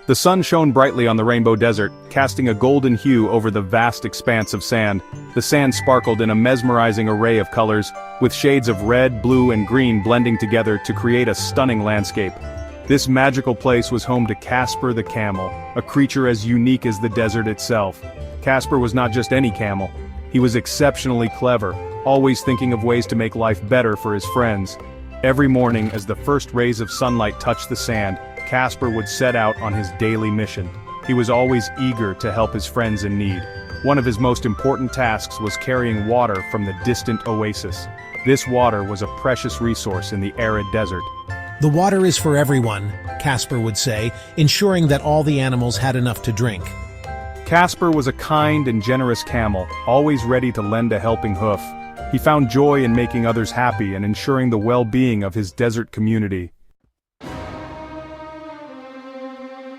The sun shone brightly on the rainbow desert, casting a golden hue over the vast expanse of sand. The sand sparkled in a mesmerizing array of colors, with shades of red, blue, and green blending together to create a stunning landscape. This magical place was home to Casper the camel, a creature as unique as the desert itself. Casper was not just any camel. He was exceptionally clever, always thinking of ways to make life better for his friends. Every morning, as the first rays of sunlight touched the sand, Casper would set out on his daily mission. He was always eager to help his friends in need. One of his most important tasks was carrying water from the distant oasis. This water was a precious resource in the arid desert. The water is for everyone, Casper would say, ensuring that all the animals had enough to drink. Casper was a kind and generous camel, always ready to lend a helping hoof. He found joy in making others happy and ensuring the well-being of his desert community.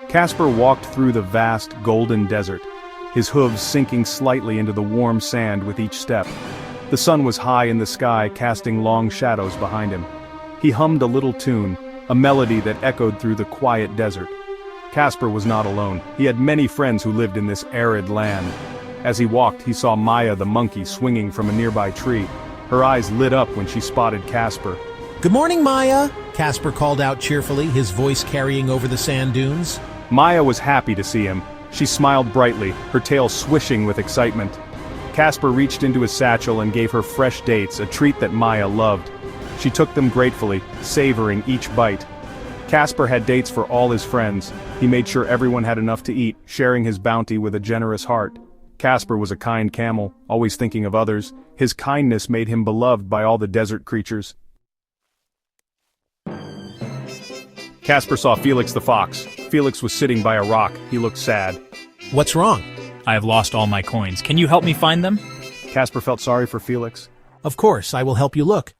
Casper walked through the vast, golden desert, his hooves sinking slightly into the warm sand with each step. The sun was high in the sky, casting long shadows behind him. He hummed a little tune, a melody that echoed through the quiet desert. Casper was not alone. He had many friends who lived in this arid land. As he walked, he saw Maya the monkey swinging from a nearby tree. Her eyes lit up when she spotted Casper. "Good morning, Maya," Casper called out cheerfully, his voice carrying over the sand dunes. Maya was happy to see him. She smiled brightly, her tail swishing with excitement. Casper reached into his satchel and gave her fresh dates, a treat that Maya loved. She took them gratefully, savoring each bite. Casper had dates for all his friends. He made sure everyone had enough to eat, sharing his bounty with a generous heart. Casper was a kind camel, always thinking of others. His kindness made him beloved by all the desert creatures. Casper saw Felix the fox. Felix was sitting by a rock. He looked sad. "What's wrong?" I have lost all my coins. Can you help me find them? Casper felt sorry for Felix. "Of course, I will help you look."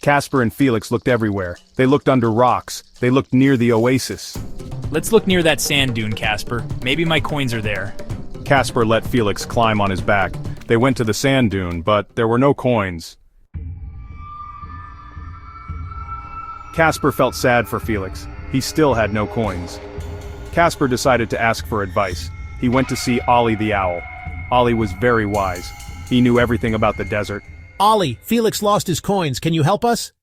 Casper and Felix looked everywhere. They looked under rocks. They looked near the oasis. Let's look near that sand dune, Casper. Maybe my coins are there. Casper let Felix climb on his back. They went to the sand dune, but there were no coins. Casper felt sad for Felix. He still had no coins. Casper decided to ask for advice. He went to see Ollie the owl. Ollie was very wise. He knew everything about the desert. "Ollie, Felix lost his coins. Can you help us?"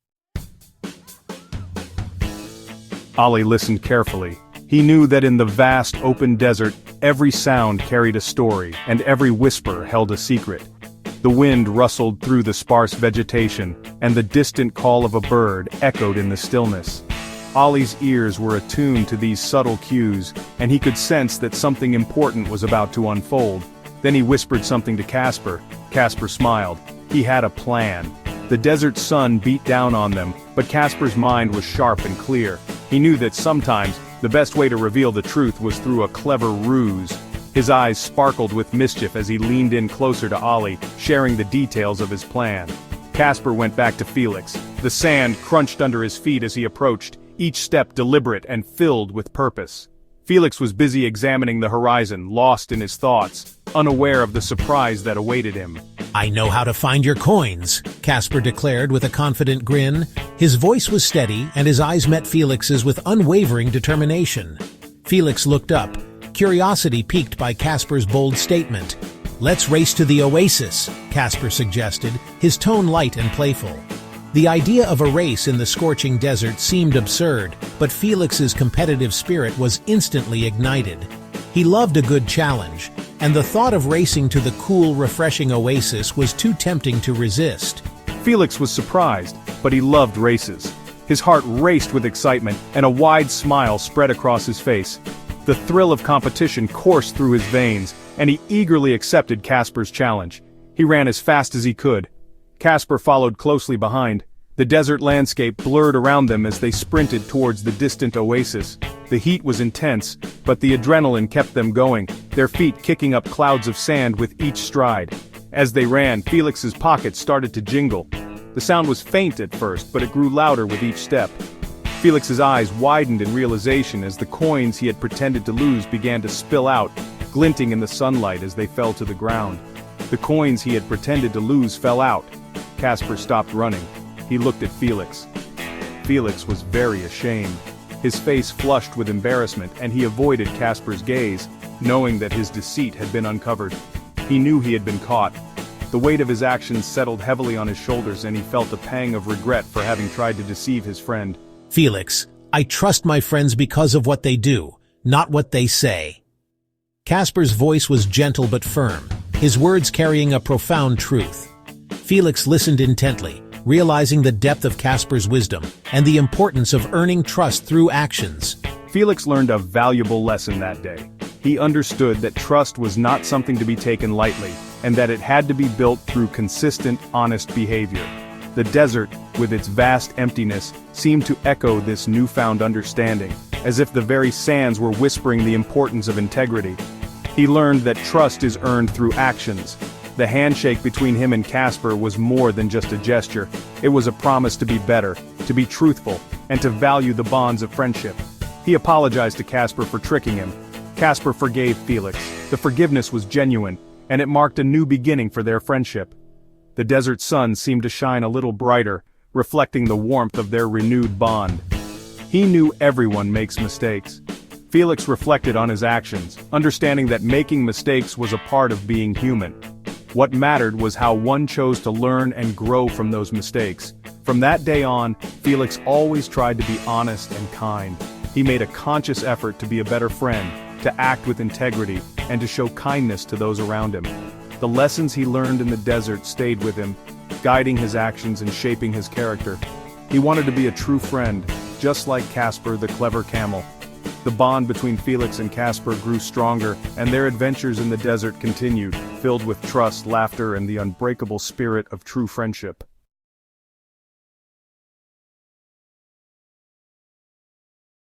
Ollie listened carefully. He knew that in the vast open desert, every sound carried a story, and every whisper held a secret. The wind rustled through the sparse vegetation, and the distant call of a bird echoed in the stillness. Ollie's ears were attuned to these subtle cues, and he could sense that something important was about to unfold. Then he whispered something to Casper. Casper smiled. He had a plan. The desert sun beat down on them, but Casper's mind was sharp and clear. He knew that sometimes, the best way to reveal the truth was through a clever ruse. His eyes sparkled with mischief as he leaned in closer to Ollie, sharing the details of his plan. Casper went back to Felix. The sand crunched under his feet as he approached, each step deliberate and filled with purpose. Felix was busy examining the horizon, lost in his thoughts, unaware of the surprise that awaited him. "I know how to find your coins," Casper declared with a confident grin. His voice was steady, and his eyes met Felix's with unwavering determination. Felix looked up, curiosity piqued by Casper's bold statement. "Let's race to the oasis," Casper suggested, his tone light and playful. The idea of a race in the scorching desert seemed absurd, but Felix's competitive spirit was instantly ignited. He loved a good challenge, and the thought of racing to the cool, refreshing oasis was too tempting to resist. Felix was surprised, but he loved races. His heart raced with excitement, and a wide smile spread across his face. The thrill of competition coursed through his veins, and he eagerly accepted Casper's challenge. He ran as fast as he could. Casper followed closely behind. The desert landscape blurred around them as they sprinted towards the distant oasis. The heat was intense, but the adrenaline kept them going, their feet kicking up clouds of sand with each stride. As they ran, Felix's pockets started to jingle. The sound was faint at first, but it grew louder with each step. Felix's eyes widened in realization as the coins he had pretended to lose began to spill out, glinting in the sunlight as they fell to the ground. The coins he had pretended to lose fell out. Casper stopped running. He looked at Felix. Felix was very ashamed. His face flushed with embarrassment and he avoided Casper's gaze, knowing that his deceit had been uncovered. He knew he had been caught. The weight of his actions settled heavily on his shoulders and he felt a pang of regret for having tried to deceive his friend. Felix, I trust my friends because of what they do, not what they say. Casper's voice was gentle but firm, his words carrying a profound truth. Felix listened intently, realizing the depth of Casper's wisdom and the importance of earning trust through actions. Felix learned a valuable lesson that day. He understood that trust was not something to be taken lightly, and that it had to be built through consistent, honest behavior. The desert, with its vast emptiness, seemed to echo this newfound understanding, as if the very sands were whispering the importance of integrity. He learned that trust is earned through actions. The handshake between him and Casper was more than just a gesture. It was a promise to be better, to be truthful, and to value the bonds of friendship. He apologized to Casper for tricking him. Casper forgave Felix. The forgiveness was genuine, and it marked a new beginning for their friendship. The desert sun seemed to shine a little brighter, reflecting the warmth of their renewed bond. He knew everyone makes mistakes. Felix reflected on his actions, understanding that making mistakes was a part of being human. What mattered was how one chose to learn and grow from those mistakes. From that day on, Felix always tried to be honest and kind. He made a conscious effort to be a better friend, to act with integrity, and to show kindness to those around him. The lessons he learned in the desert stayed with him, guiding his actions and shaping his character. He wanted to be a true friend, just like Casper the clever camel. The bond between Felix and Casper grew stronger, and their adventures in the desert continued, filled with trust, laughter, and the unbreakable spirit of true friendship.